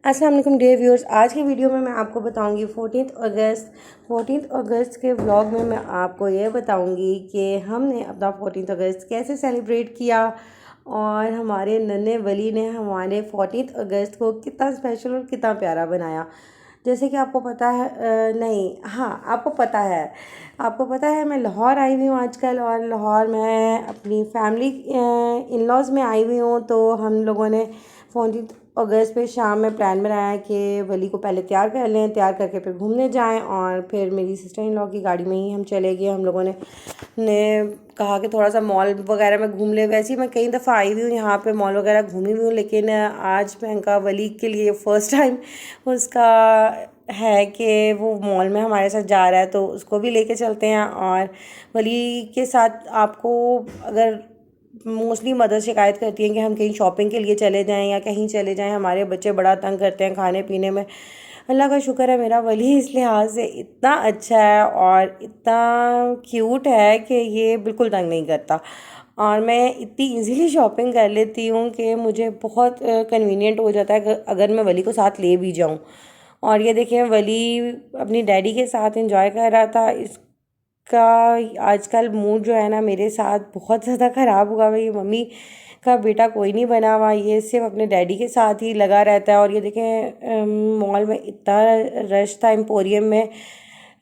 अस्सलाम वालेकुम dear viewers. आज की वीडियो में मैं आपको बताऊंगी 14 अगस्त के व्लॉग में मैं आपको ये बताऊंगी कि हमने अपना 14 अगस्त कैसे सेलिब्रेट किया और हमारे नन्हे वली ने हमारे 14 अगस्त को कितना स्पेशल और कितना प्यारा बनाया। जैसे कि आपको पता है नहीं, हाँ आपको पता है मैं लाहौर आई हुई हूँ आजकल, और लाहौर मैं अपनी फैमिली इन लॉज़ में आई हुई हूँ। तो हम लोगों ने 14 अगस्त पे शाम में प्लान बनाया कि वली को पहले तैयार कर लें, तैयार करके फिर घूमने जाएं। और फिर मेरी सिस्टर इन लॉ की गाड़ी में ही हम चले गए। हम लोगों ने कहा कि थोड़ा सा मॉल वगैरह में घूम ले। वैसे ही मैं कई दफ़ा आई हुई हूँ यहाँ पे, मॉल वगैरह घूमी हुई हूँ, लेकिन आज प्रियंका वली के लिए फ़र्स्ट टाइम उसका है कि वो मॉल में हमारे साथ जा रहा है, तो उसको भी लेके चलते हैं। और वली के साथ आपको अगर मोस्टली मदर शिकायत करती हैं कि हम कहीं शॉपिंग के लिए चले जाएं या कहीं चले जाएं, हमारे बच्चे बड़ा तंग करते हैं खाने पीने में। अल्लाह का शुक्र है मेरा वली इस लिहाज से इतना अच्छा है और इतना क्यूट है कि ये बिल्कुल तंग नहीं करता। और मैं इतनी इजीली शॉपिंग कर लेती हूँ कि मुझे बहुत कन्वीनियंट हो जाता है अगर मैं वली को साथ ले भी जाऊँ। और ये देखिए वली अपनी डैडी के साथ एंजॉय कर रहा था। का आजकल मूड जो है ना मेरे साथ बहुत ज़्यादा ख़राब हुआ हुआ। ये मम्मी का बेटा कोई नहीं बना हुआ, ये सिर्फ अपने डैडी के साथ ही लगा रहता है। और ये देखें मॉल में इतना रश था एम्पोरियम में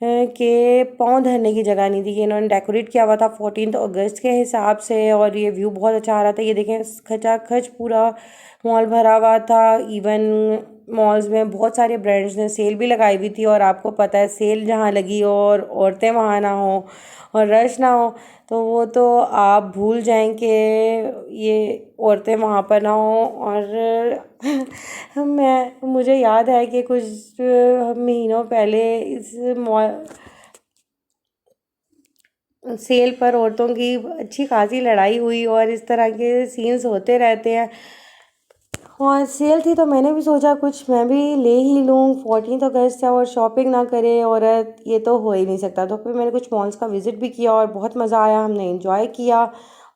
कि पाँव धरने की जगह नहीं थी। कि इन्होंने डेकोरेट किया हुआ था 14 अगस्त के हिसाब से, और ये व्यू बहुत अच्छा आ रहा था। ये देखें खचाखच पूरा मॉल भरा हुआ था। इवन मॉल्स में बहुत सारे ब्रांड्स ने सेल भी लगाई हुई थी, और आपको पता है सेल जहाँ लगी हो और औरतें वहाँ ना हो और रश ना हो तो वो तो आप भूल जाएं कि ये औरतें वहाँ पर ना हो। और मुझे याद है कि कुछ महीनों पहले इस मॉल सेल पर औरतों की अच्छी खासी लड़ाई हुई, और इस तरह के सीन्स होते रहते हैं। और सेल थी तो मैंने भी सोचा कुछ मैं भी ले ही लूँ, 14 अगस्त है और शॉपिंग ना करे औरत, ये तो हो ही नहीं सकता। तो फिर मैंने कुछ मॉल्स का विज़िट भी किया और बहुत मज़ा आया, हमने इंजॉय किया।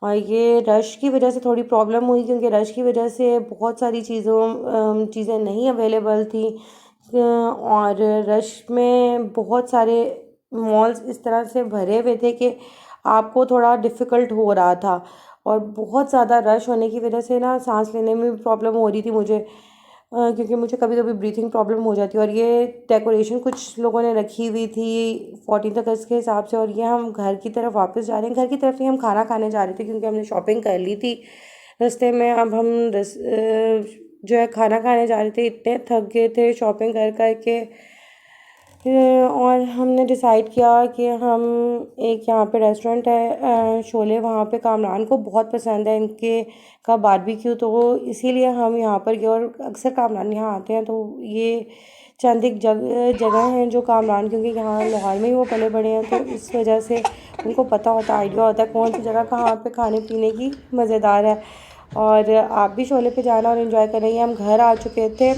और ये रश की वजह से थोड़ी प्रॉब्लम हुई, क्योंकि रश की वजह से बहुत सारी चीज़ें नहीं अवेलेबल थी। और रश में बहुत सारे मॉल्स इस तरह से भरे हुए थे कि आपको थोड़ा डिफ़िकल्ट हो रहा था। और बहुत ज़्यादा रश होने की वजह से ना सांस लेने में भी प्रॉब्लम हो रही थी मुझे, क्योंकि मुझे कभी कभी ब्रीथिंग प्रॉब्लम हो जाती है। और ये डेकोरेशन कुछ लोगों ने रखी हुई थी 14 अगस्त के हिसाब से। और ये हम घर की तरफ वापस जा रहे हैं, घर की तरफ नहीं, हम खाना खाने जा रहे थे क्योंकि हमने शॉपिंग कर ली थी रास्ते में। अब हम जो है खाना खाने जा रहे थे, इतने थक गए थे शॉपिंग कर कर के। और हमने डिसाइड किया कि हम एक यहाँ पे रेस्टोरेंट है शोले, वहाँ पे कामरान को बहुत पसंद है इनके का बारबेक्यू, तो वो इसीलिए हम यहाँ पर गए। और अक्सर कामरान यहाँ आते हैं, तो ये चंद एक जगह हैं जो कामरान, क्योंकि यहाँ लाहौर में ही वो पले बड़े हैं, तो इस वजह से उनको पता होता है, आइडिया होता है कौन सी जगह कहाँ पे खाने पीने की मज़ेदार है। और आप भी शोले पे जाना और इन्जॉय करेंगे। हम घर आ चुके थे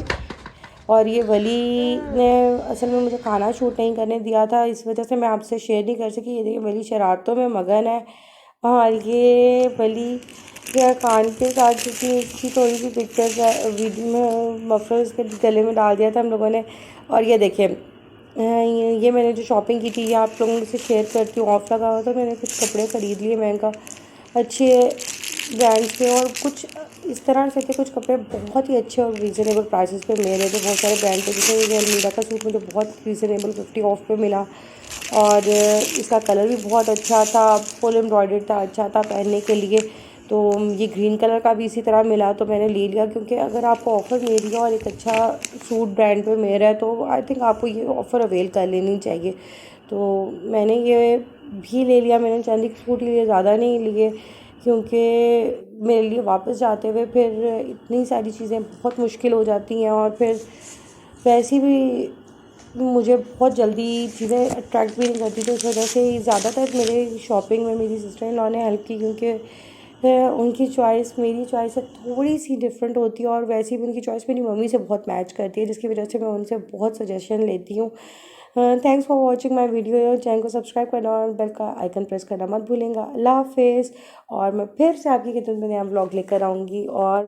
और ये वली ने असल में मुझे खाना शूट नहीं करने दिया था, इस वजह से मैं आपसे शेयर नहीं कर सकी। ये देखिए वली शरारतों में मगन है। और ये वली के कान के साथ क्योंकि इसकी थोड़ी सी पिक्चर्स वीडियो में मफलर उसके गले में डाल दिया था हम लोगों ने। और ये देखिए ये मैंने जो शॉपिंग की थी ये आप लोगों से शेयर करती हूँ। ऑफ लगा हुआ था, मैंने कुछ कपड़े ख़रीद लिए महंगा अच्छे ब्रांड से, और कुछ इस तरह से थे कुछ कपड़े बहुत ही अच्छे और रीज़नेबल प्राइसेस पे मिल रहे थे। बहुत सारे ब्रांड थे, जैसे ये अलमीरा का सूट मुझे बहुत रीज़नेबल 50 ऑफ पे मिला। और इसका कलर भी बहुत अच्छा था, फुल एम्ब्रॉयडर्ड था, अच्छा था पहनने के लिए। तो ये ग्रीन कलर का भी इसी तरह मिला तो मैंने ले लिया, क्योंकि अगर आपको ऑफ़र मिल रही है और एक अच्छा सूट ब्रांड पे मिल रहा है तो आई थिंक आपको ये ऑफ़र अवेल कर लेनी चाहिए। तो मैंने ये भी ले लिया। मैंने चांदी के सूट लिए, ज़्यादा नहीं लिए, क्योंकि मेरे लिए वापस जाते हुए फिर इतनी सारी चीज़ें बहुत मुश्किल हो जाती हैं। और फिर वैसे भी मुझे बहुत जल्दी चीज़ें अट्रैक्ट भी नहीं करती, तो इस वजह से ज़्यादातर मेरे शॉपिंग में मेरी सिस्टर इन लॉ ने हेल्प की, क्योंकि उनकी चॉइस मेरी चॉइस से थोड़ी सी डिफरेंट होती है। और वैसे भी उनकी चॉइस मेरी मम्मी से बहुत मैच करती है, जिसकी वजह से मैं उनसे बहुत सजेशन लेती हूँ। Thanks for watching my video. Channel को सब्सक्राइब करना और बेल का आइकन प्रेस करना मत भूलेंगे। अल्लाह हाफिज़। और मैं फिर से आपकी खिदमत में नया ब्लॉग लेकर आऊँगी। और